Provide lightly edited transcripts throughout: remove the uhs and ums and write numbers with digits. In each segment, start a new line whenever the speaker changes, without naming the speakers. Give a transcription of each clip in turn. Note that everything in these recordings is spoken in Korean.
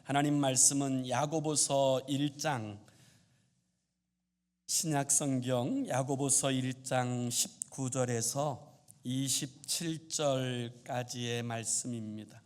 하나님 말씀은 야고보서 1장, 신약성경 야고보서 1장 19절에서 27절까지의 말씀입니다.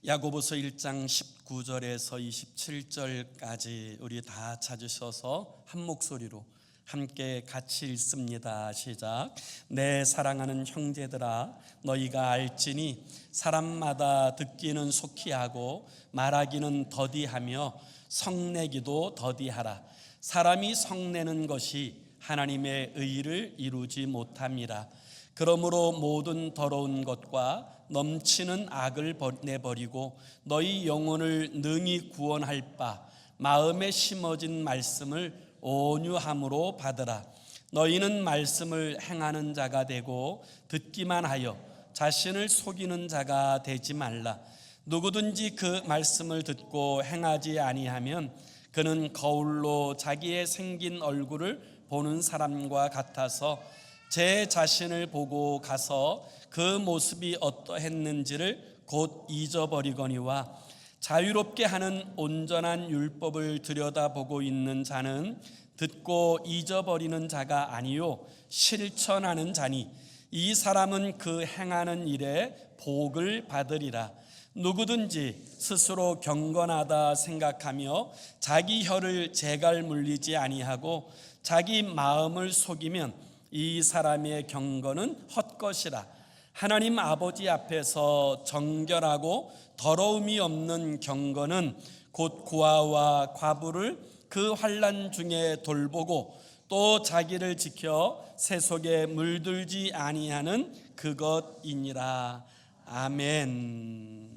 야고보서 1장 19절에서 27절까지 우리 다 찾으셔서 한 목소리로 함께 같이 읽습니다. 시작. 내 사랑하는 형제들아, 너희가 알지니 사람마다 듣기는 속히 하고 말하기는 더디하며 성내기도 더디하라. 사람이 성내는 것이 하나님의 의를 이루지 못함이라. 그러므로 모든 더러운 것과 넘치는 악을 내버리고 너희 영혼을 능히 구원할 바 마음에 심어진 말씀을 온유함으로 받으라. 너희는 말씀을 행하는 자가 되고 듣기만 하여 자신을 속이는 자가 되지 말라. 누구든지 그 말씀을 듣고 행하지 아니하면 그는 거울로 자기의 생긴 얼굴을 보는 사람과 같아서 제 자신을 보고 가서 그 모습이 어떠했는지를 곧 잊어버리거니와 자유롭게 하는 온전한 율법을 들여다보고 있는 자는 듣고 잊어버리는 자가 아니요 실천하는 자니 이 사람은 그 행하는 일에 복을 받으리라. 누구든지 스스로 경건하다 생각하며 자기 혀를 재갈 물리지 아니하고 자기 마음을 속이면 이 사람의 경건은 헛것이라. 하나님 아버지 앞에서 정결하고 더러움이 없는 경건은 곧 고아와 과부를 그 환난 중에 돌보고 또 자기를 지켜 새 속에 물들지 아니하는 그것이니라. 아멘.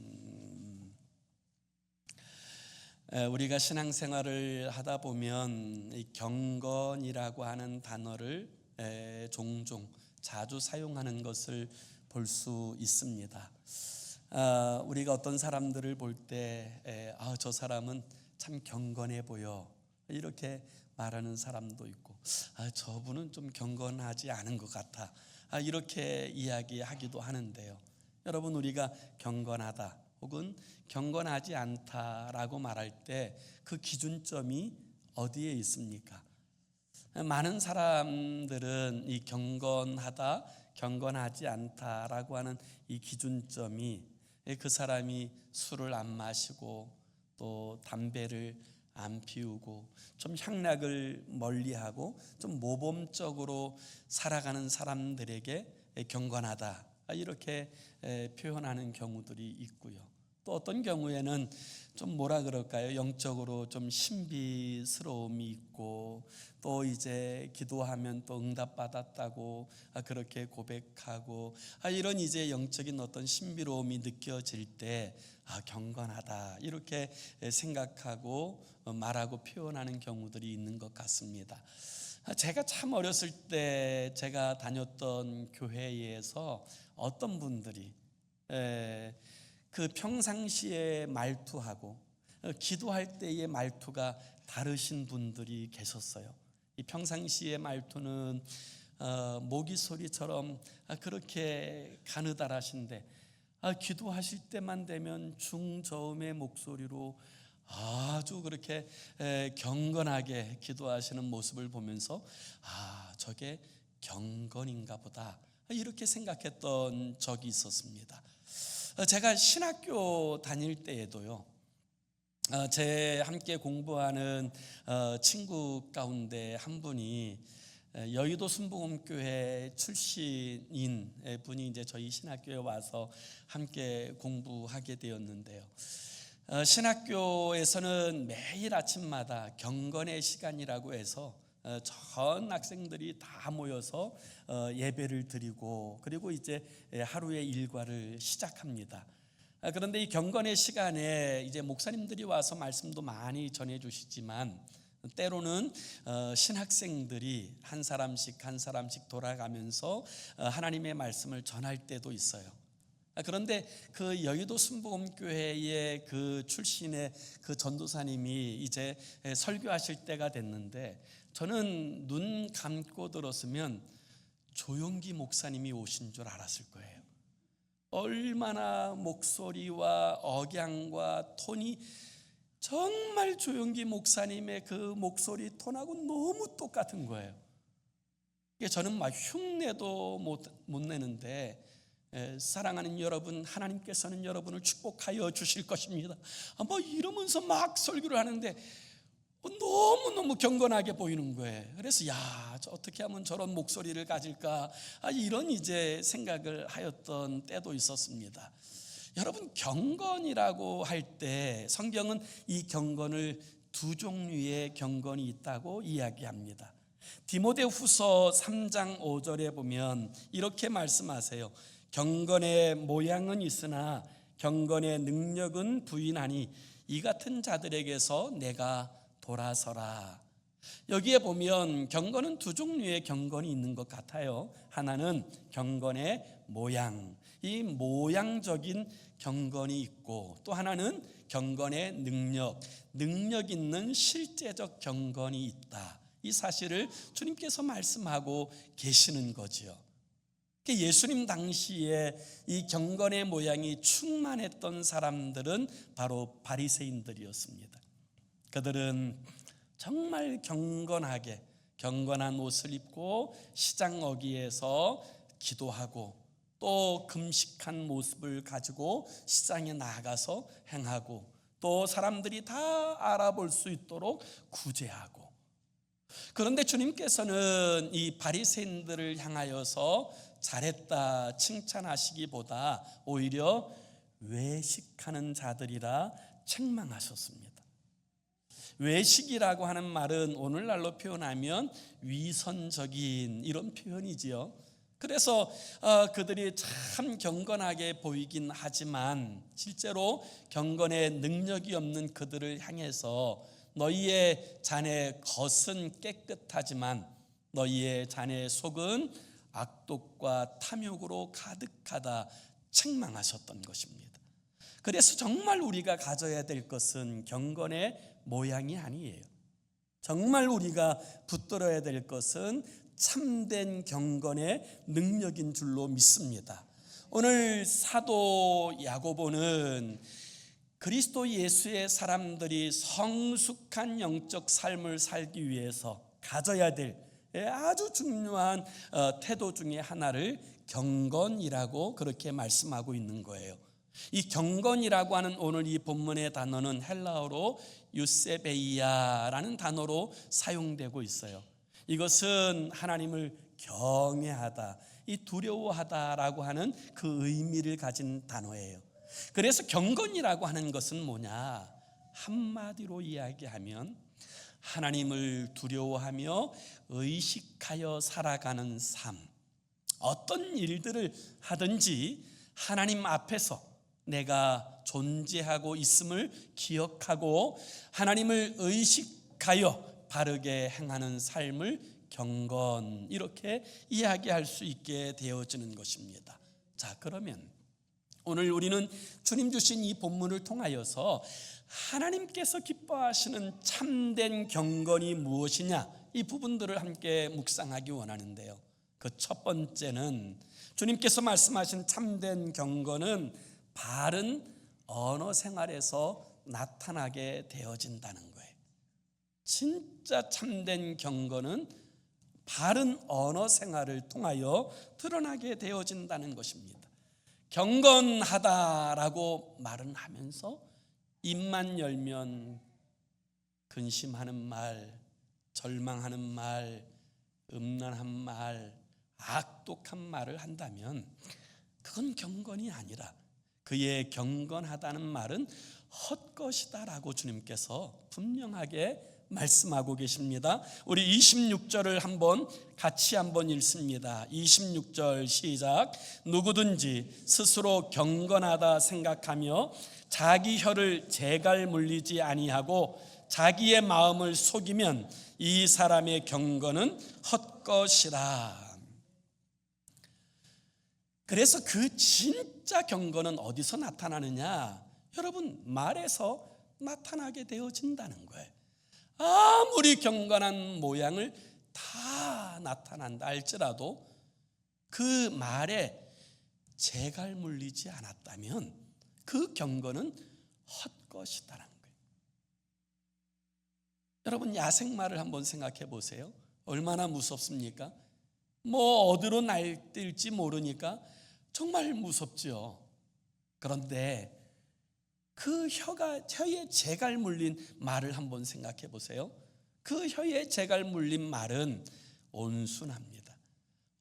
우리가 신앙생활을 하다 보면 이 경건이라고 하는 단어를 종종 자주 사용하는 것을 볼 수 있습니다. 우리가 어떤 사람들을 볼 때 저 사람은 참 경건해 보여 이렇게 말하는 사람도 있고 저분은 좀 경건하지 않은 것 같아 이렇게 이야기하기도 하는데요. 여러분, 우리가 경건하다 혹은 경건하지 않다라고 말할 때 그 기준점이 어디에 있습니까? 많은 사람들은 이 경건하다, 경건하지 않다라고 하는 이 기준점이 그 사람이 술을 안 마시고 또 담배를 안 피우고 좀 향락을 멀리하고 좀 모범적으로 살아가는 사람들에게 경건하다 이렇게 표현하는 경우들이 있고요. 또 어떤 경우에는 좀 뭐라 그럴까요? 영적으로 좀 신비스러움이 있고 또 이제 기도하면 또 응답받았다고 그렇게 고백하고 이런 이제 영적인 어떤 신비로움이 느껴질 때 경건하다 이렇게 생각하고 말하고 표현하는 경우들이 있는 것 같습니다. 제가 참 어렸을 때 제가 다녔던 교회에서 어떤 분들이 그 평상시의 말투하고 기도할 때의 말투가 다르신 분들이 계셨어요. 이 평상시의 말투는 모기 소리처럼 그렇게 가느다라신데 기도하실 때만 되면 중저음의 목소리로 아주 그렇게 경건하게 기도하시는 모습을 보면서 저게 경건인가 보다 이렇게 생각했던 적이 있었습니다. 제가 신학교 다닐 때에도요, 제 함께 공부하는 친구 가운데 한 분이 여의도 순복음교회 출신인 분이 이제 저희 신학교에 와서 함께 공부하게 되었는데요. 신학교에서는 매일 아침마다 경건의 시간이라고 해서 전 학생들이 다 모여서 예배를 드리고 그리고 이제 하루의 일과를 시작합니다. 그런데 이 경건의 시간에 이제 목사님들이 와서 말씀도 많이 전해 주시지만 때로는 신학생들이 한 사람씩 돌아가면서 하나님의 말씀을 전할 때도 있어요. 그런데 그 여의도 순복음교회의 그 출신의 그 전도사님이 이제 설교하실 때가 됐는데 저는 눈 감고 들었으면 조용기 목사님이 오신 줄 알았을 거예요. 얼마나 목소리와 억양과 톤이 정말 조용기 목사님의 그 목소리 톤하고 너무 똑같은 거예요. 저는 막 흉내도 못 내는데, 사랑하는 여러분, 하나님께서는 여러분을 축복하여 주실 것입니다, 뭐 이러면서 막 설교를 하는데 너무너무 경건하게 보이는 거예요. 그래서 저 어떻게 하면 저런 목소리를 가질까, 이런 이제 생각을 하였던 때도 있었습니다. 여러분, 경건이라고 할 때 성경은 이 경건을 두 종류의 경건이 있다고 이야기합니다. 디모데후서 3장 5절에 보면 이렇게 말씀하세요. 경건의 모양은 있으나 경건의 능력은 부인하니 이 같은 자들에게서 내가 돌아서라. 여기에 보면 경건은 두 종류의 경건이 있는 것 같아요. 하나는 경건의 모양, 이 모양적인 경건이 있고, 또 하나는 경건의 능력 있는 실제적 경건이 있다. 이 사실을 주님께서 말씀하고 계시는 거지요. 예수님 당시에 이 경건의 모양이 충만했던 사람들은 바로 바리새인들이었습니다. 그들은 정말 경건하게 경건한 옷을 입고 시장 어귀에서 기도하고, 또 금식한 모습을 가지고 시장에 나가서 행하고, 또 사람들이 다 알아볼 수 있도록 구제하고. 그런데 주님께서는 이 바리새인들을 향하여서 잘했다 칭찬하시기보다 오히려 외식하는 자들이라 책망하셨습니다. 외식이라고 하는 말은 오늘날로 표현하면 위선적인 이런 표현이지요. 그래서 그들이 참 경건하게 보이긴 하지만 실제로 경건의 능력이 없는 그들을 향해서 너희의 자네 겉은 깨끗하지만 너희의 자네 속은 악독과 탐욕으로 가득하다 책망하셨던 것입니다. 그래서 정말 우리가 가져야 될 것은 경건의 모양이 아니에요. 정말 우리가 붙들어야 될 것은 참된 경건의 능력인 줄로 믿습니다. 오늘 사도 야고보는 그리스도 예수의 사람들이 성숙한 영적 삶을 살기 위해서 가져야 될 아주 중요한 태도 중에 하나를 경건이라고 그렇게 말씀하고 있는 거예요. 이 경건이라고 하는 오늘 이 본문의 단어는 헬라어로 유세베이아라는 단어로 사용되고 있어요. 이것은 하나님을 경외하다, 이 두려워하다라고 하는 그 의미를 가진 단어예요. 그래서 경건이라고 하는 것은 뭐냐? 한마디로 이야기하면 하나님을 두려워하며 의식하여 살아가는 삶. 어떤 일들을 하든지 하나님 앞에서 내가 존재하고 있음을 기억하고 하나님을 의식하여 바르게 행하는 삶을 경건, 이렇게 이야기할 수 있게 되어지는 것입니다. 자, 그러면 오늘 우리는 주님 주신 이 본문을 통하여서 하나님께서 기뻐하시는 참된 경건이 무엇이냐, 이 부분들을 함께 묵상하기 원하는데요. 그 첫 번째는 주님께서 말씀하신 참된 경건은 바른 언어 생활에서 나타나게 되어진다는 거예요. 진짜 참된 경건은 바른 언어 생활을 통하여 드러나게 되어진다는 것입니다. 경건하다라고 말은 하면서 입만 열면 근심하는 말, 절망하는 말, 음란한 말, 악독한 말을 한다면 그건 경건이 아니라 그의 경건하다는 말은 헛것이다라고 주님께서 분명하게 말씀하고 계십니다. 우리 26절을 같이 한번 읽습니다. 26절 시작. 누구든지 스스로 경건하다 생각하며 자기 혀를 재갈 물리지 아니하고 자기의 마음을 속이면 이 사람의 경건은 헛것이라. 그래서 그 진짜 경건은 어디서 나타나느냐? 여러분, 말에서 나타나게 되어진다는 거예요. 아무리 경건한 모양을 다 나타난다 할지라도 그 말에 재갈 물리지 않았다면 그 경건은 헛것이다라는 거예요. 여러분, 야생마를 한번 생각해 보세요. 얼마나 무섭습니까? 뭐 어디로 날뛸지 모르니까 정말 무섭죠. 그런데 그 혀에 재갈 물린 말을 한번 생각해 보세요. 그 혀에 재갈 물린 말은 온순합니다.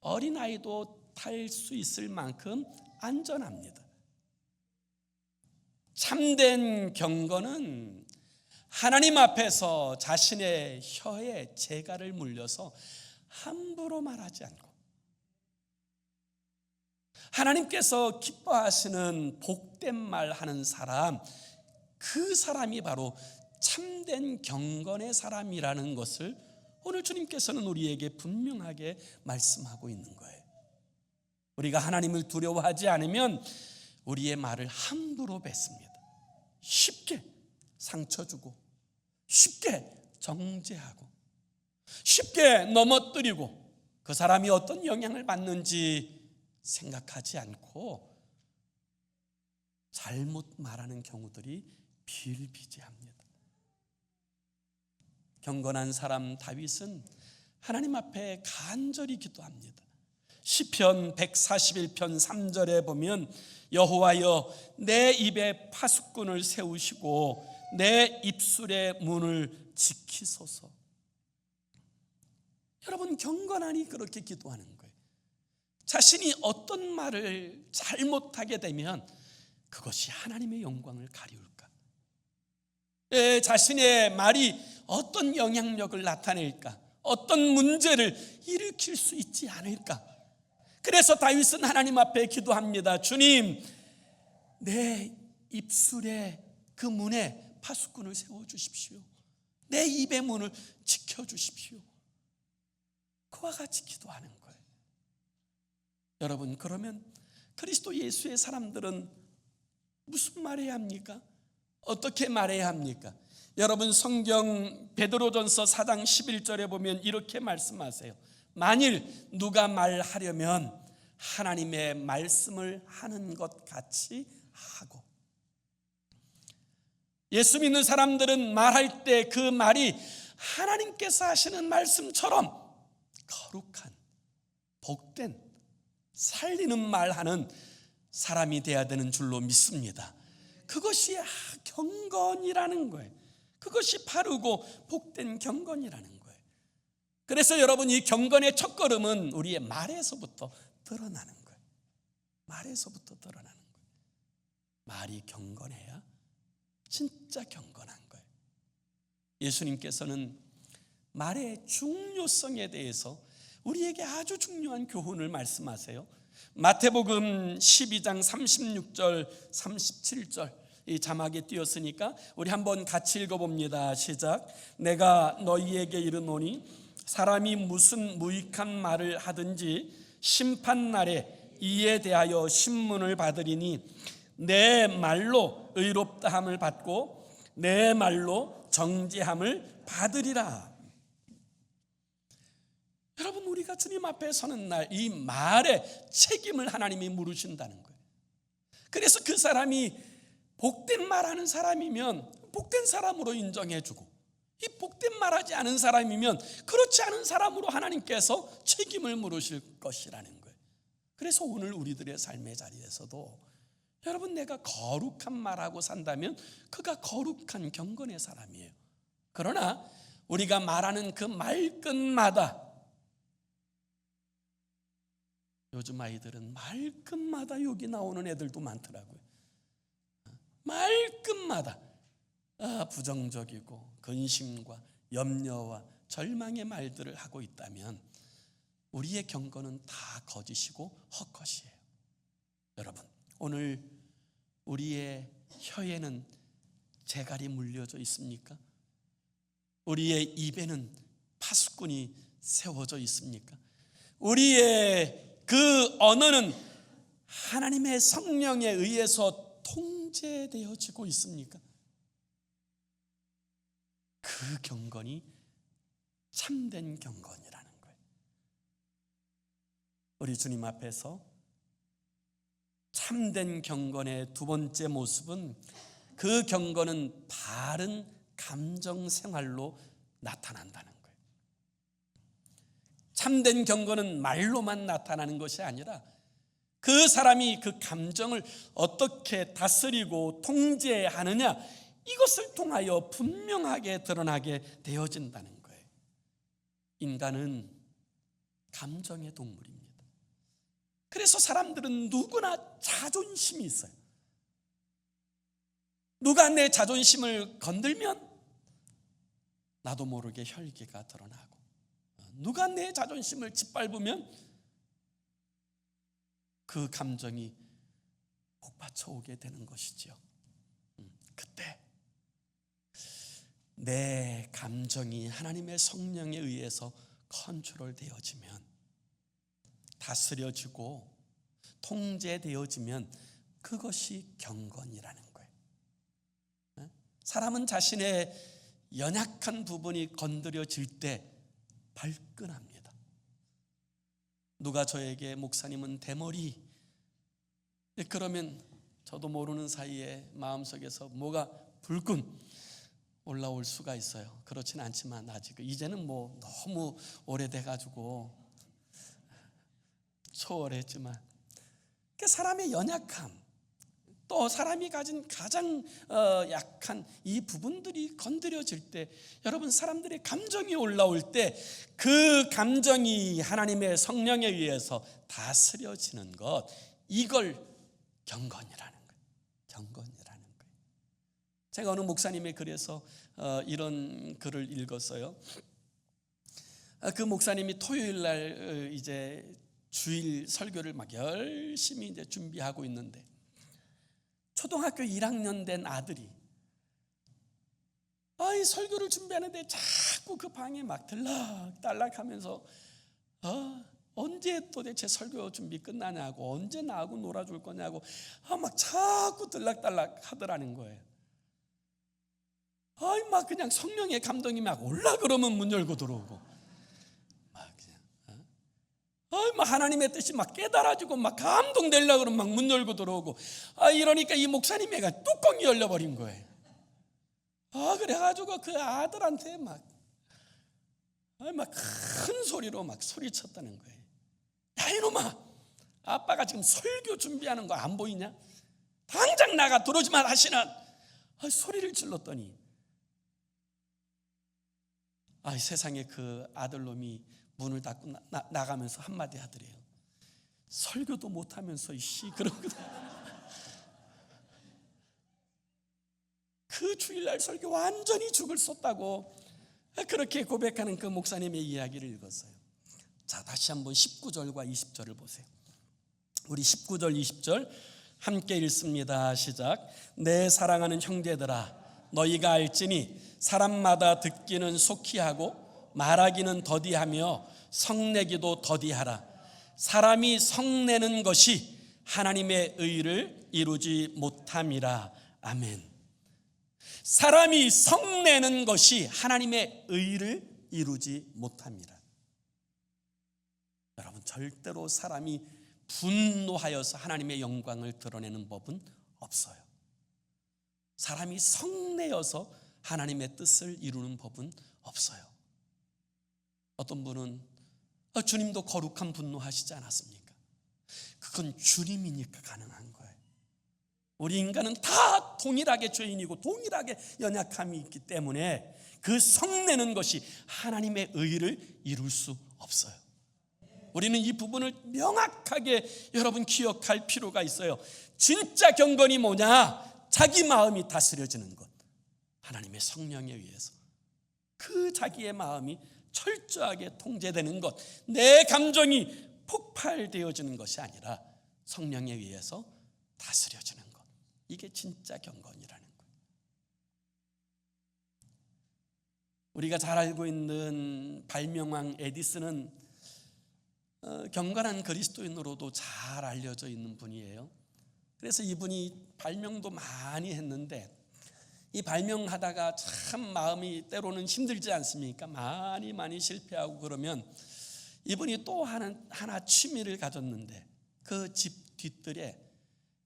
어린아이도 탈 수 있을 만큼 안전합니다. 참된 경건은 하나님 앞에서 자신의 혀에 재갈을 물려서 함부로 말하지 않고 하나님께서 기뻐하시는 복된 말 하는 사람, 그 사람이 바로 참된 경건의 사람이라는 것을 오늘 주님께서는 우리에게 분명하게 말씀하고 있는 거예요. 우리가 하나님을 두려워하지 않으면 우리의 말을 함부로 뱉습니다. 쉽게 상처 주고, 쉽게 정죄하고, 쉽게 넘어뜨리고, 그 사람이 어떤 영향을 받는지 생각하지 않고 잘못 말하는 경우들이 비일비재합니다. 경건한 사람 다윗은 하나님 앞에 간절히 기도합니다. 시편 141편 3절에 보면 여호와여, 내 입에 파수꾼을 세우시고 내 입술의 문을 지키소서. 여러분, 경건하니 그렇게 기도하는 거예요. 자신이 어떤 말을 잘못하게 되면 그것이 하나님의 영광을 가리울까? 자신의 말이 어떤 영향력을 나타낼까? 어떤 문제를 일으킬 수 있지 않을까? 그래서 다윗은 하나님 앞에 기도합니다. 주님, 내 입술의 그 문에 파수꾼을 세워주십시오. 내 입의 문을 지켜주십시오. 그와 같이 기도하는 거예요. 여러분, 그러면 그리스도 예수의 사람들은 무슨 말해야 합니까? 어떻게 말해야 합니까? 여러분, 성경 베드로전서 4장 11절에 보면 이렇게 말씀하세요. 만일 누가 말하려면 하나님의 말씀을 하는 것 같이 하고. 예수 믿는 사람들은 말할 때 그 말이 하나님께서 하시는 말씀처럼 거룩한, 복된, 살리는 말하는 사람이 되어야 되는 줄로 믿습니다. 그것이 경건이라는 거예요. 그것이 바르고 복된 경건이라는 거예요. 그래서 여러분, 이 경건의 첫걸음은 우리의 말에서부터 드러나는 거예요. 말에서부터 드러나는 거예요. 말이 경건해야 진짜 경건한 거예요. 예수님께서는 말의 중요성에 대해서 우리에게 아주 중요한 교훈을 말씀하세요. 마태복음 12장 36절 37절 이 자막에 띄었으니까 우리 한번 같이 읽어봅니다. 시작. 내가 너희에게 이르노니 사람이 무슨 무익한 말을 하든지 심판날에 이에 대하여 신문을 받으리니 내 말로 의롭다함을 받고 내 말로 정죄함을 받으리라. 여러분, 우리가 주님 앞에 서는 날 이 말에 책임을 하나님이 물으신다는 거예요. 그래서 그 사람이 복된 말하는 사람이면 복된 사람으로 인정해주고, 이 복된 말하지 않은 사람이면 그렇지 않은 사람으로 하나님께서 책임을 물으실 것이라는 거예요. 그래서 오늘 우리들의 삶의 자리에서도 여러분, 내가 거룩한 말하고 산다면 그가 거룩한 경건의 사람이에요. 그러나 우리가 말하는 그 말끝마다, 요즘 아이들은 말끝마다 욕이 나오는 애들도 많더라고요. 말끝마다 부정적이고 근심과 염려와 절망의 말들을 하고 있다면 우리의 경건은 다 거짓이고 헛것이에요. 여러분, 오늘 우리의 혀에는 재갈이 물려져 있습니까? 우리의 입에는 파수꾼이 세워져 있습니까? 우리의 그 언어는 하나님의 성령에 의해서 통제되어지고 있습니까? 그 그 경건이 참된 경건이라는 거예요. 우리 주님 앞에서 참된 경건의 두 번째 모습은 그 경건은 바른 감정 생활로 나타난다는 거예요. 참된 경건은 말로만 나타나는 것이 아니라 그 사람이 그 감정을 어떻게 다스리고 통제하느냐, 이것을 통하여 분명하게 드러나게 되어진다는 거예요. 인간은 감정의 동물입니다. 그래서 사람들은 누구나 자존심이 있어요. 누가 내 자존심을 건들면 나도 모르게 혈기가 드러나고, 누가 내 자존심을 짓밟으면 그 감정이 복받쳐 오게 되는 것이지요. 그때 내 감정이 하나님의 성령에 의해서 컨트롤 되어지면, 다스려지고 통제되어지면 그것이 경건이라는 거예요. 사람은 자신의 연약한 부분이 건드려질 때 발끈합니다. 누가 저에게 목사님은 대머리, 그러면 저도 모르는 사이에 마음속에서 뭐가 불끈 올라올 수가 있어요. 그렇지는 않지만 아직 이제는 뭐 너무 오래돼가지고 초월했지만, 그 사람의 연약함, 또 사람이 가진 가장 약한 이 부분들이 건드려질 때, 여러분, 사람들의 감정이 올라올 때 그 감정이 하나님의 성령에 의해서 다스려지는 것, 이걸 경건이라는 거예요. 경건이라는 거예요. 제가 어느 목사님의 글에서 이런 글을 읽었어요. 그 목사님이 토요일 날 이제 주일 설교를 막 열심히 이제 준비하고 있는데, 초등학교 1학년 된 아들이 이 설교를 준비하는데 자꾸 그 방에 막 들락달락하면서 언제 도대체 설교 준비 끝나냐고, 언제 나하고 놀아줄 거냐고 막 자꾸 들락달락 하더라는 거예요. 막 그냥 성령의 감동이 막 올라 그러면 문 열고 들어오고, 막 하나님의 뜻이 막 깨달아지고 막 감동되려고 그러면 막 문 열고 들어오고, 이러니까 이 목사님애가 뚜껑이 열려버린 거예요. 그래가지고 그 아들한테 막 큰 소리로 막 소리쳤다는 거예요. 야, 이놈아, 아빠가 지금 설교 준비하는 거 안 보이냐? 당장 나가, 들어오지 마 다시는. 소리를 질렀더니 세상에 그 아들놈이 문을 닫고 나가면서 한마디 하더래요. 설교도 못하면서 그러거든. 그 주일날 설교 완전히 죽을 썼다고 그렇게 고백하는 그 목사님의 이야기를 읽었어요. 자, 다시 한번 19절과 20절을 보세요. 우리 19절 20절 함께 읽습니다. 시작. 내 사랑하는 형제들아, 너희가 알지니 사람마다 듣기는 속히 하고 말하기는 더디하며 성내기도 더디하라. 사람이 성내는 것이 하나님의 의를 이루지 못함이라. 아멘. 사람이 성내는 것이 하나님의 의를 이루지 못합니다. 여러분, 절대로 사람이 분노하여서 하나님의 영광을 드러내는 법은 없어요. 사람이 성내어서 하나님의 뜻을 이루는 법은 없어요. 어떤 분은 주님도 거룩한 분노하시지 않았습니까? 그건 주님이니까 가능한 거예요. 우리 인간은 다 동일하게 죄인이고 동일하게 연약함이 있기 때문에 그 성내는 것이 하나님의 의를 이룰 수 없어요. 우리는 이 부분을 명확하게 여러분 기억할 필요가 있어요. 진짜 경건이 뭐냐? 자기 마음이 다스려지는 것, 하나님의 성령에 의해서 그 자기의 마음이 철저하게 통제되는 것, 내 감정이 폭발되어지는 것이 아니라 성령에 의해서 다스려지는 것, 이게 진짜 경건이라는 거예요. 우리가 잘 알고 있는 발명왕 에디슨은 경건한 그리스도인으로도 잘 알려져 있는 분이에요. 그래서 이분이 발명도 많이 했는데 이 발명하다가 참 마음이 때로는 힘들지 않습니까? 많이 실패하고 그러면 이분이 또 하나 취미를 가졌는데 그 집 뒤뜰에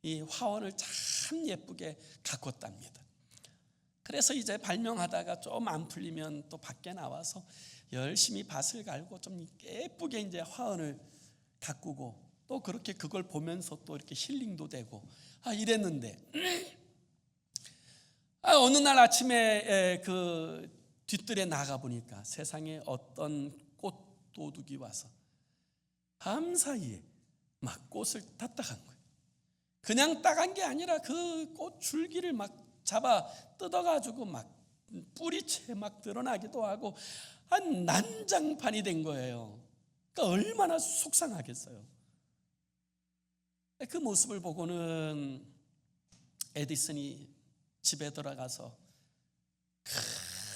이 화원을 참 예쁘게 가꿨답니다. 그래서 이제 발명하다가 좀 안 풀리면 또 밖에 나와서 열심히 밭을 갈고 좀 예쁘게 이제 화원을 가꾸고 또 그렇게 그걸 보면서 또 이렇게 힐링도 되고 이랬는데 어느 날 아침에 그 뒤뜰에 나가 보니까 세상에 어떤 꽃 도둑이 와서 밤사이에 막 꽃을 다 따간 거예요. 그냥 따간 게 아니라 그 꽃 줄기를 막 잡아 뜯어가지고 막 뿌리채 막 드러나기도 하고 난장판이 된 거예요. 그러니까 얼마나 속상하겠어요. 그 모습을 보고는 에디슨이 집에 들어가서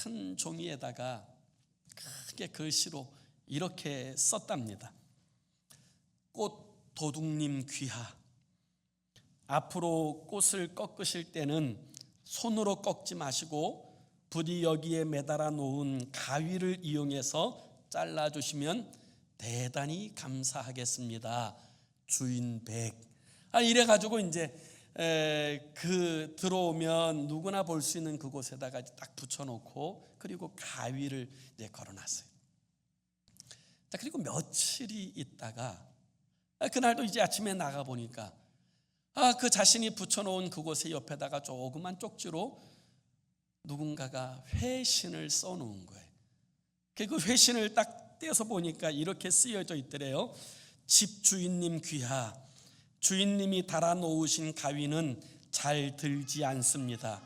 큰 종이에다가 크게 글씨로 이렇게 썼답니다. 꽃 도둑님 귀하, 앞으로 꽃을 꺾으실 때는 손으로 꺾지 마시고 부디 여기에 매달아 놓은 가위를 이용해서 잘라주시면 대단히 감사하겠습니다. 주인 백. 이래가지고 이제 그 들어오면 누구나 볼 수 있는 그곳에다가 딱 붙여놓고 그리고 가위를 이제 걸어놨어요. 자, 그리고 며칠이 있다가 그날도 이제 아침에 나가 보니까 그 자신이 붙여놓은 그곳의 옆에다가 조그만 쪽지로 누군가가 회신을 써놓은 거예요. 그 회신을 딱 떼서 보니까 이렇게 쓰여져 있더래요. 집주인님 귀하, 주인님이 달아놓으신 가위는 잘 들지 않습니다.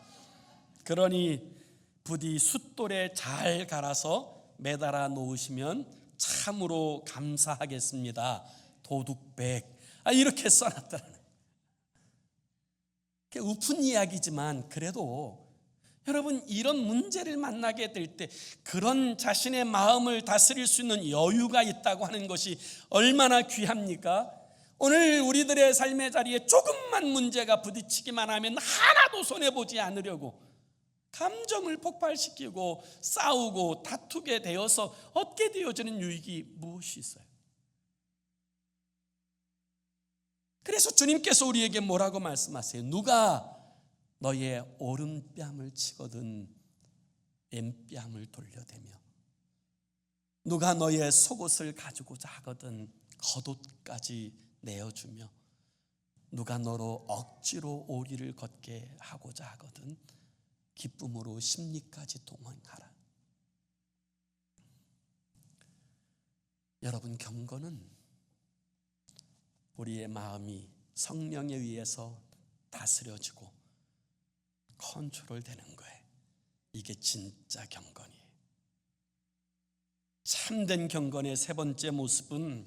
그러니 부디 숫돌에 잘 갈아서 매달아 놓으시면 참으로 감사하겠습니다. 도둑백. 이렇게 써놨더라는 거예요. 우픈 이야기지만 그래도 여러분, 이런 문제를 만나게 될 때 그런 자신의 마음을 다스릴 수 있는 여유가 있다고 하는 것이 얼마나 귀합니까? 오늘 우리들의 삶의 자리에 조금만 문제가 부딪히기만 하면 하나도 손해보지 않으려고 감정을 폭발시키고 싸우고 다투게 되어서 얻게 되어지는 유익이 무엇이 있어요? 그래서 주님께서 우리에게 뭐라고 말씀하세요? 누가 너의 오른뺨을 치거든 왼뺨을 돌려대며, 누가 너의 속옷을 가지고자 하거든 겉옷까지 내어주며, 누가 너로 억지로 오리를 걷게 하고자 하거든 기쁨으로 심리까지 동원하라. 여러분, 경건은 우리의 마음이 성령에 의해서 다스려지고 컨트롤되는 거예요. 이게 진짜 경건이에요. 참된 경건의 세 번째 모습은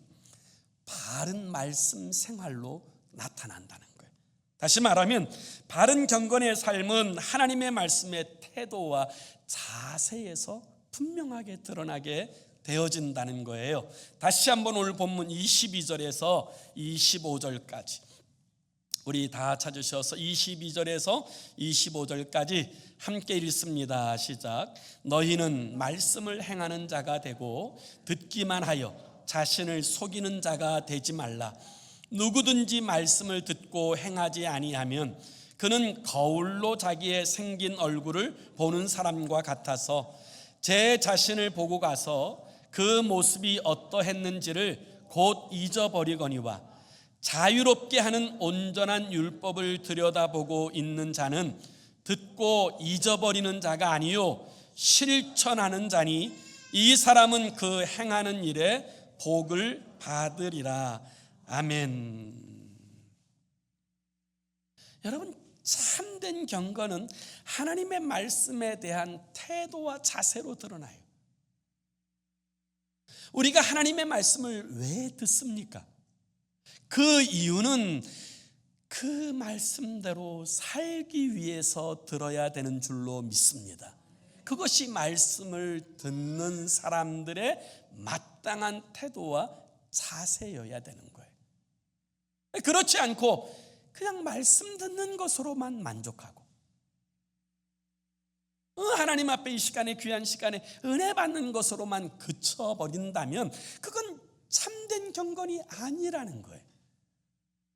바른 말씀 생활로 나타난다는 거예요. 다시 말하면 바른 경건의 삶은 하나님의 말씀의 태도와 자세에서 분명하게 드러나게 되어진다는 거예요. 다시 한번 오늘 본문 22절에서 25절까지 우리 다 찾으셔서 22절에서 25절까지 함께 읽습니다. 시작. 너희는 말씀을 행하는 자가 되고 듣기만 하여 자신을 속이는 자가 되지 말라. 누구든지 말씀을 듣고 행하지 아니하면 그는 거울로 자기의 생긴 얼굴을 보는 사람과 같아서 제 자신을 보고 가서 그 모습이 어떠했는지를 곧 잊어버리거니와, 자유롭게 하는 온전한 율법을 들여다보고 있는 자는 듣고 잊어버리는 자가 아니요 실천하는 자니 이 사람은 그 행하는 일에 복을 받으리라. 아멘. 여러분, 참된 경건은 하나님의 말씀에 대한 태도와 자세로 드러나요. 우리가 하나님의 말씀을 왜 듣습니까? 그 이유는 그 말씀대로 살기 위해서 들어야 되는 줄로 믿습니다. 그것이 말씀을 듣는 사람들의 마땅한 태도와 자세여야 되는 거예요. 그렇지 않고 그냥 말씀 듣는 것으로만 만족하고 하나님 앞에 이 시간에, 귀한 시간에 은혜 받는 것으로만 그쳐버린다면 그건 참된 경건이 아니라는 거예요.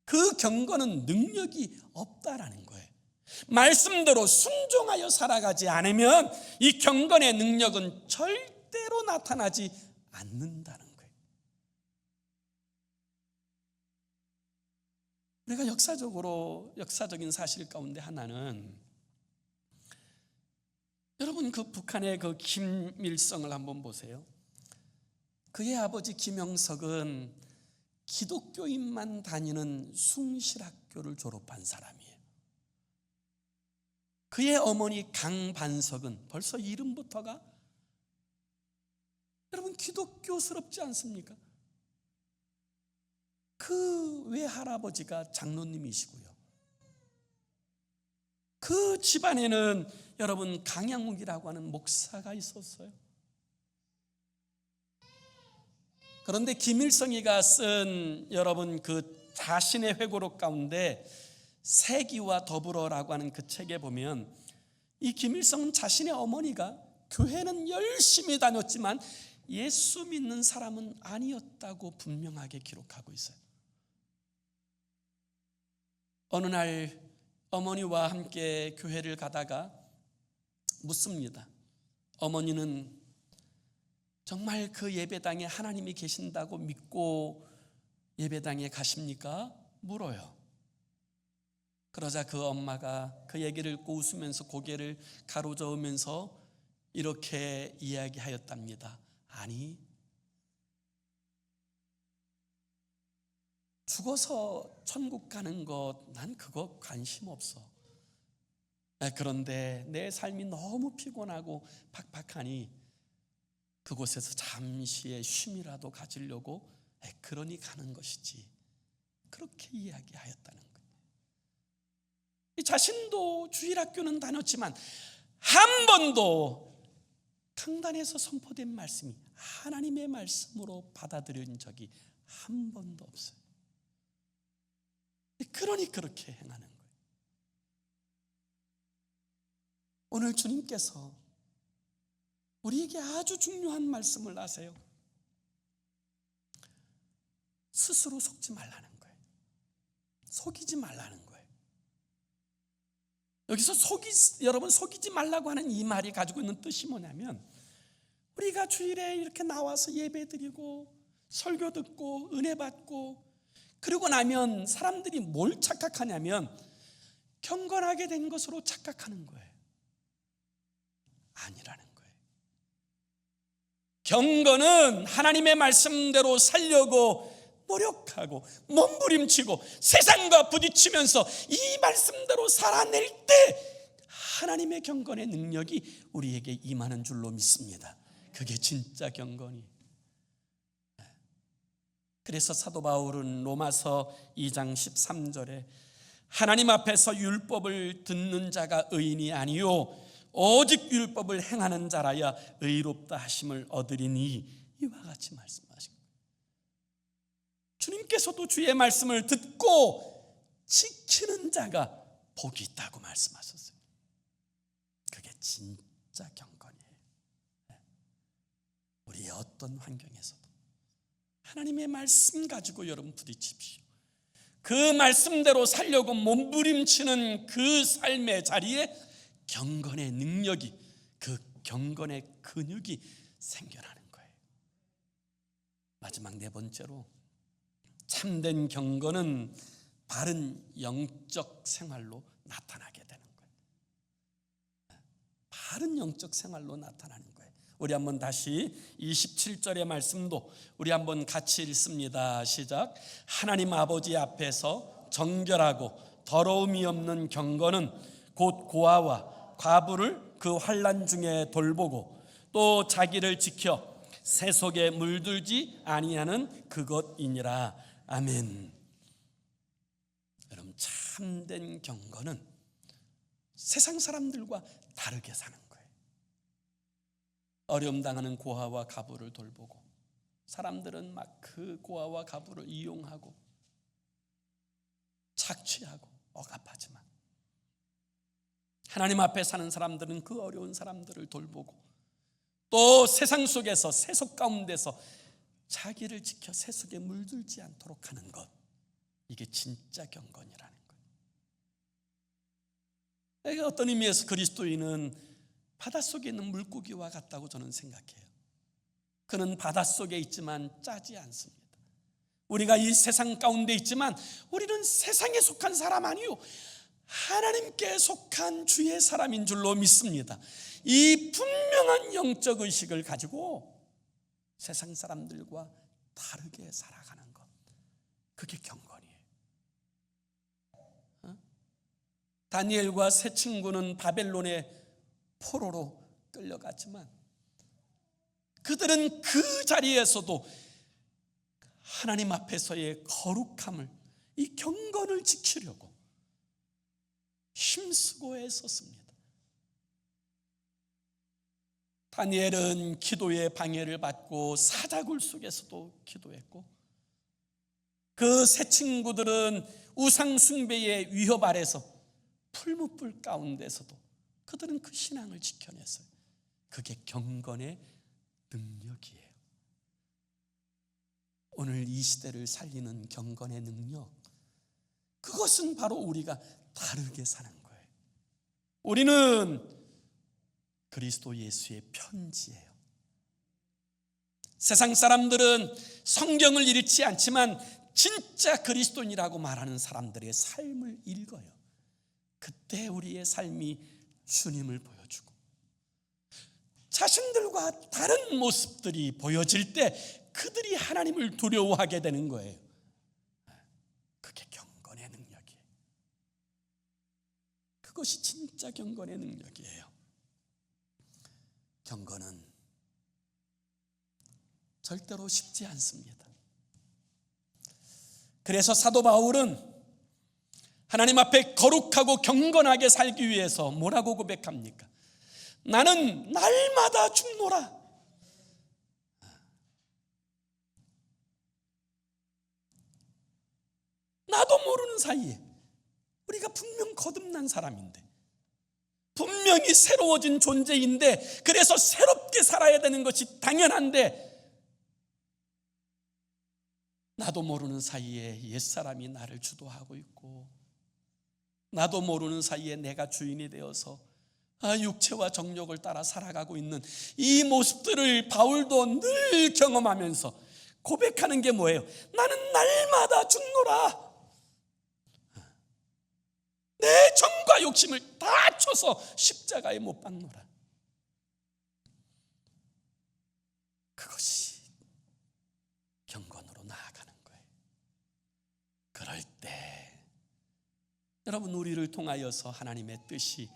그 경건은 능력이 없다라는 거예요. 말씀대로 순종하여 살아가지 않으면 이 경건의 능력은 절대로 나타나지 않는다는 거예요. 우리가 역사적인 사실 가운데 하나는, 여러분 그 북한의 그 김일성을 한번 보세요. 그의 아버지 김영석은 기독교인만 다니는 숭실학교를 졸업한 사람이에요. 그의 어머니 강반석은 벌써 이름부터가 여러분 기독교스럽지 않습니까? 그 외할아버지가 장로님이시고요. 그 집안에는 여러분 강양욱이라고 하는 목사가 있었어요. 그런데 김일성이가 쓴 여러분 그 자신의 회고록 가운데 세기와 더불어라고 하는 그 책에 보면 이 김일성은 자신의 어머니가 교회는 열심히 다녔지만 예수 믿는 사람은 아니었다고 분명하게 기록하고 있어요. 어느 날 어머니와 함께 교회를 가다가 묻습니다. 어머니는 정말 그 예배당에 하나님이 계신다고 믿고 예배당에 가십니까? 물어요. 그러자 그 엄마가 그 얘기를 듣고 웃으면서 고개를 가로저으면서 이렇게 이야기하였답니다. 아니, 죽어서 천국 가는 것 난 그거 관심 없어. 그런데 내 삶이 너무 피곤하고 팍팍하니 그곳에서 잠시의 쉼이라도 가지려고 그러니 가는 것이지. 그렇게 이야기하였다는 거예요. 자신도 주일학교는 다녔지만 한 번도 강단에서 선포된 말씀이 하나님의 말씀으로 받아들인 적이 한 번도 없어요. 그러니 그렇게 행하는 거예요. 오늘 주님께서 우리에게 아주 중요한 말씀을 하세요. 스스로 속지 말라는 거예요. 속이지 말라는 거예요. 여기서 여러분 속이지 말라고 하는 이 말이 가지고 있는 뜻이 뭐냐면, 우리가 주일에 이렇게 나와서 예배 드리고 설교 듣고 은혜 받고 그러고 나면 사람들이 뭘 착각하냐면 경건하게 된 것으로 착각하는 거예요. 아니라는 거예요. 경건은 하나님의 말씀대로 살려고 노력하고 몸부림치고 세상과 부딪히면서 이 말씀대로 살아낼 때 하나님의 경건의 능력이 우리에게 임하는 줄로 믿습니다. 그게 진짜 경건이. 그래서 사도 바울은 로마서 2장 13절에 하나님 앞에서 율법을 듣는 자가 의인이 아니요 오직 율법을 행하는 자라야 의롭다 하심을 얻으리니 이와 같이 말씀하십니다. 주님께서도 주의 말씀을 듣고 지키는 자가 복이 있다고 말씀하셨어요. 그게 진짜 경건이에요. 우리의 어떤 환경에서도 하나님의 말씀 가지고 여러분 부딪힙시오. 그 말씀대로 살려고 몸부림치는 그 삶의 자리에 경건의 능력이, 그 경건의 근육이 생겨나는 거예요. 마지막 네 번째로, 참된 경건은 바른 영적 생활로 나타나게 되는 거예요. 바른 영적 생활로 나타나는 거예요. 우리 한번 다시 27절의 말씀도 우리 한번 같이 읽습니다. 시작. 하나님 아버지 앞에서 정결하고 더러움이 없는 경건은 곧 고아와 과부를 그 환난 중에 돌보고 또 자기를 지켜 새 속에 물들지 아니하는 그것이니라. 아멘. 여러분, 참된 경건은 세상 사람들과 다르게 사는 거예요. 어려움 당하는 고아와 과부를 돌보고, 사람들은 막 그 고아와 과부를 이용하고 착취하고 억압하지만 하나님 앞에 사는 사람들은 그 어려운 사람들을 돌보고 또 세상 속에서 세속 가운데서 자기를 지켜 세속에 물들지 않도록 하는 것, 이게 진짜 경건이라는 거예요. 어떤 의미에서 그리스도인은 바닷속에 있는 물고기와 같다고 저는 생각해요. 그는 바닷속에 있지만 짜지 않습니다. 우리가 이 세상 가운데 있지만 우리는 세상에 속한 사람 아니요, 하나님께 속한 주의 사람인 줄로 믿습니다. 이 분명한 영적 의식을 가지고 세상 사람들과 다르게 살아가는 것, 그게 경건이에요. 다니엘과 세 친구는 바벨론의 포로로 끌려갔지만 그들은 그 자리에서도 하나님 앞에서의 거룩함을, 이 경건을 지키려고 힘쓰고 애썼습니다. 다니엘은 기도의 방해를 받고 사자굴 속에서도 기도했고, 그 세 친구들은 우상 숭배의 위협 아래서 풀무불 가운데서도 그들은 그 신앙을 지켜냈어요. 그게 경건의 능력이에요. 오늘 이 시대를 살리는 경건의 능력, 그것은 바로 우리가 다르게 사는 거예요. 우리는 그리스도 예수의 편지예요. 세상 사람들은 성경을 읽지 않지만 진짜 그리스도인이라고 말하는 사람들의 삶을 읽어요. 그때 우리의 삶이 주님을 보여주고 자신들과 다른 모습들이 보여질 때 그들이 하나님을 두려워하게 되는 거예요. 그게 경건의 능력이에요. 그것이 진짜 경건의 능력이에요. 경건은 절대로 쉽지 않습니다. 그래서 사도 바울은 하나님 앞에 거룩하고 경건하게 살기 위해서 뭐라고 고백합니까? 나는 날마다 죽노라. 나도 모르는 사이에 우리가 분명 거듭난 사람인데, 분명히 새로워진 존재인데, 그래서 새롭게 살아야 되는 것이 당연한데, 나도 모르는 사이에 옛사람이 나를 주도하고 있고, 나도 모르는 사이에 내가 주인이 되어서 육체와 정욕을 따라 살아가고 있는 이 모습들을 바울도 늘 경험하면서 고백하는 게 뭐예요? 나는 날마다 죽노라. 내 정과 욕심을 다 쳐서 십자가에 못 박노라. 그것이 경건으로 나아가는 거예요. 그럴 때 여러분, 우리를 통하여서 하나님의 뜻이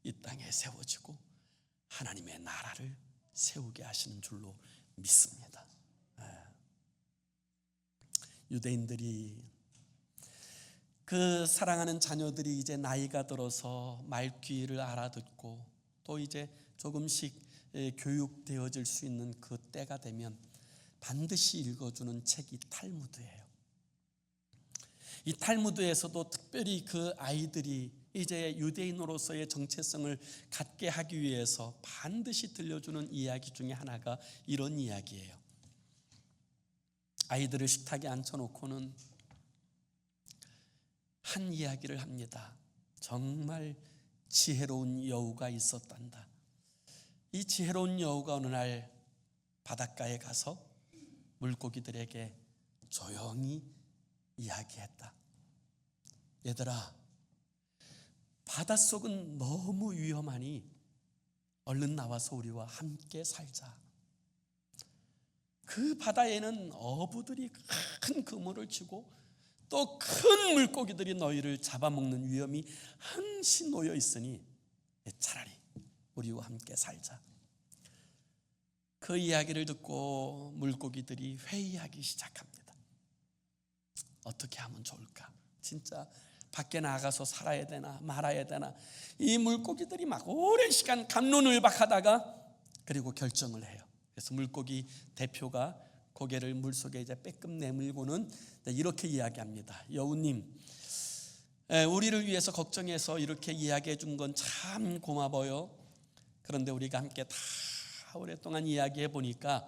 이 땅에 세워지고 하나님의 나라를 세우게 하시는 줄로 믿습니다. 유대인들이, 그 사랑하는 자녀들이 이제 나이가 들어서 말귀를 알아듣고 또 이제 조금씩 교육되어질 수 있는 그 때가 되면 반드시 읽어주는 책이 탈무드예요. 이 탈무드에서도 특별히 그 아이들이 이제 유대인으로서의 정체성을 갖게 하기 위해서 반드시 들려주는 이야기 중에 하나가 이런 이야기예요. 아이들을 식탁에 앉혀놓고는 한 이야기를 합니다. 정말 지혜로운 여우가 있었단다. 이 지혜로운 여우가 어느 날 바닷가에 가서 물고기들에게 조용히 이야기했다. 얘들아, 바닷속은 너무 위험하니 얼른 나와서 우리와 함께 살자. 그 바다에는 어부들이 큰 그물을 치고 또 큰 물고기들이 너희를 잡아먹는 위험이 항시 놓여 있으니 차라리 우리와 함께 살자. 그 이야기를 듣고 물고기들이 회의하기 시작합니다. 어떻게 하면 좋을까? 진짜 밖에 나가서 살아야 되나 말아야 되나? 이 물고기들이 막 오랜 시간 갑론을박하다가 그리고 결정을 해요. 그래서 물고기 대표가 고개를 물속에 이제 빼끔 내밀고는 이렇게 이야기합니다. 여우님, 우리를 위해서 걱정해서 이렇게 이야기해 준 건 참 고마워요. 그런데 우리가 함께 다 오랫동안 이야기해 보니까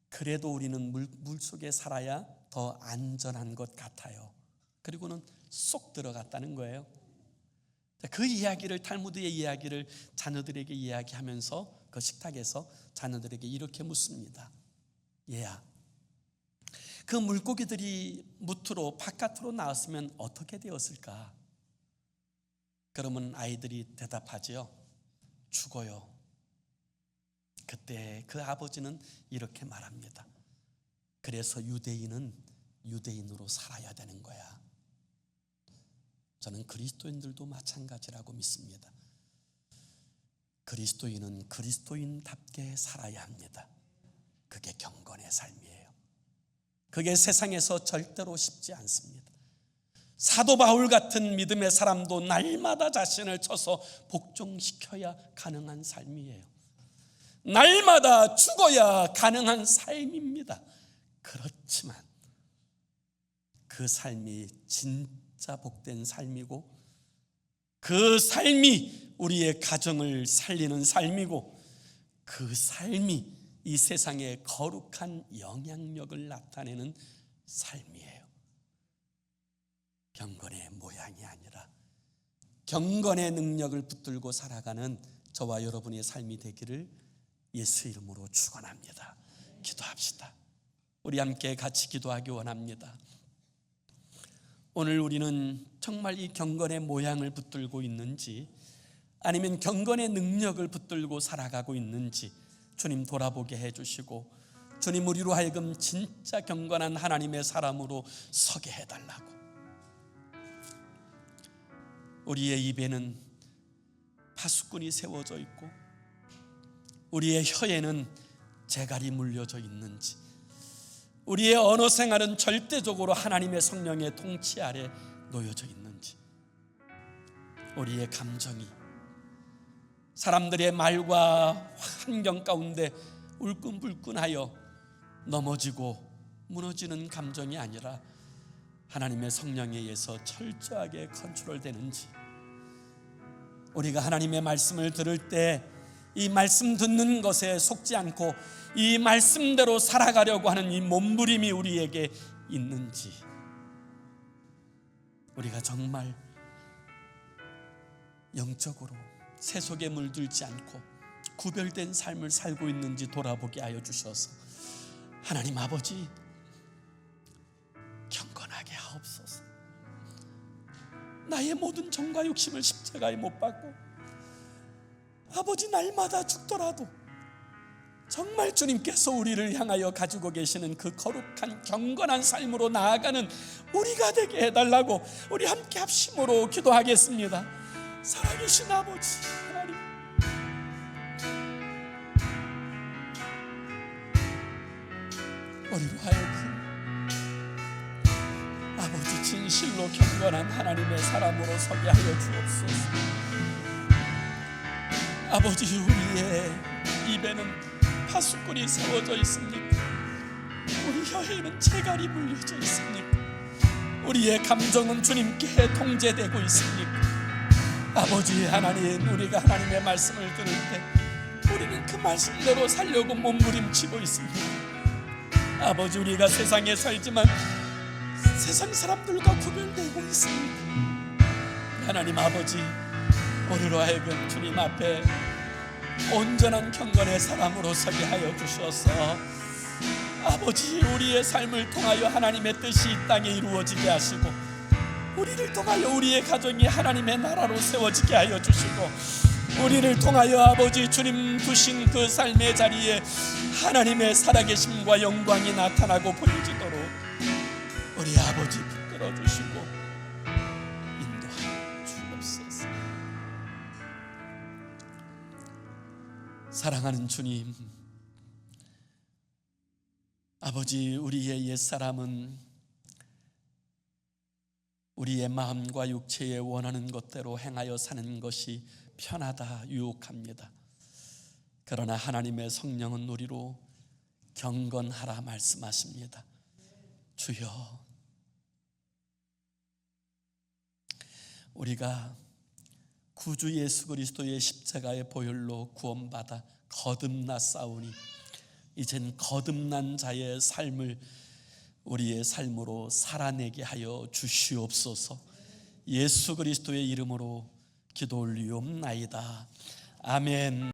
그래도 우리는 물 속에 살아야 더 안전한 것 같아요. 그리고는 쏙 들어갔다는 거예요. 그 이야기를, 탈무드의 이야기를 자녀들에게 이야기하면서 그 식탁에서 자녀들에게 이렇게 묻습니다. 얘야, 그 물고기들이 무트로 바깥으로 나왔으면 어떻게 되었을까? 그러면 아이들이 대답하지요. 죽어요. 그때 그 아버지는 이렇게 말합니다. 그래서 유대인은 유대인으로 살아야 되는 거야. 저는 그리스도인들도 마찬가지라고 믿습니다. 그리스도인은 그리스도인답게 살아야 합니다. 그게 경건의 삶이에요. 그게 세상에서 절대로 쉽지 않습니다. 사도 바울 같은 믿음의 사람도 날마다 자신을 쳐서 복종시켜야 가능한 삶이에요. 날마다 죽어야 가능한 삶입니다. 그렇지만 그 삶이 진짜 복된 삶이고, 그 삶이 우리의 가정을 살리는 삶이고, 그 삶이 이 세상에 거룩한 영향력을 나타내는 삶이에요. 경건의 모양이 아니라 경건의 능력을 붙들고 살아가는 저와 여러분의 삶이 되기를 예수 이름으로 축원합니다. 기도합시다. 우리 함께 같이 기도하기 원합니다. 오늘 우리는 정말 이 경건의 모양을 붙들고 있는지, 아니면 경건의 능력을 붙들고 살아가고 있는지 주님 돌아보게 해주시고, 주님 우리로 하여금 진짜 경건한 하나님의 사람으로 서게 해달라고. 우리의 입에는 파수꾼이 세워져 있고 우리의 혀에는 재갈이 물려져 있는지, 우리의 언어 생활은 절대적으로 하나님의 성령의 통치 아래 놓여져 있는지, 우리의 감정이 사람들의 말과 환경 가운데 울끈불끈하여 넘어지고 무너지는 감정이 아니라 하나님의 성령에 의해서 철저하게 컨트롤되는지, 우리가 하나님의 말씀을 들을 때 이 말씀 듣는 것에 속지 않고 이 말씀대로 살아가려고 하는 이 몸부림이 우리에게 있는지, 우리가 정말 영적으로 세속에 물들지 않고 구별된 삶을 살고 있는지 돌아보게 하여 주셔서 하나님 아버지 경건하게 하옵소서. 나의 모든 정과 욕심을 십자가에 못 박고 아버지 날마다 죽더라도 정말 주님께서 우리를 향하여 가지고 계시는 그 거룩한 경건한 삶으로 나아가는 우리가 되게 해달라고 우리 함께 합심으로 기도하겠습니다. 살아계신 아버지 하나님, 우리로 하여금 아버지 진실로 경건한 하나님의 사람으로 서게 하여 주옵소서. 아버지 우리의 입에는 파수꾼이 세워져 있습니까? 우리 혀에는 재갈이 물려져 있습니까? 우리의 감정은 주님께 통제되고 있습니까? 아버지 하나님, 우리가 하나님의 말씀을 들을 때 우리는 그 말씀대로 살려고 몸부림치고 있습니다. 아버지 우리가 세상에 살지만 세상 사람들과 구별되고 있습니다. 하나님 아버지, 오늘로 하여금 주님 앞에 온전한 경건의 사람으로 서게 하여 주셔서 아버지 우리의 삶을 통하여 하나님의 뜻이 이 땅에 이루어지게 하시고, 우리를 통하여 우리의 가정이 하나님의 나라로 세워지게 하여 주시고, 우리를 통하여 아버지 주님 두신 그 삶의 자리에 하나님의 살아계심과 영광이 나타나고 보여지도록 우리 아버지 붙들어 주시고 인도하여 주옵소서. 사랑하는 주님, 아버지 우리의 옛사람은 우리의 마음과 육체에 원하는 것대로 행하여 사는 것이 편하다, 유혹합니다. 그러나 하나님의 성령은 우리로 경건하라 말씀하십니다. 주여, 우리가 구주 예수 그리스도의 십자가의 보혈로 구원받아 거듭났사오니 이젠 거듭난 자의 삶을 우리의 삶으로 살아내게 하여 주시옵소서. 예수 그리스도의 이름으로 기도 올리옵나이다. 아멘.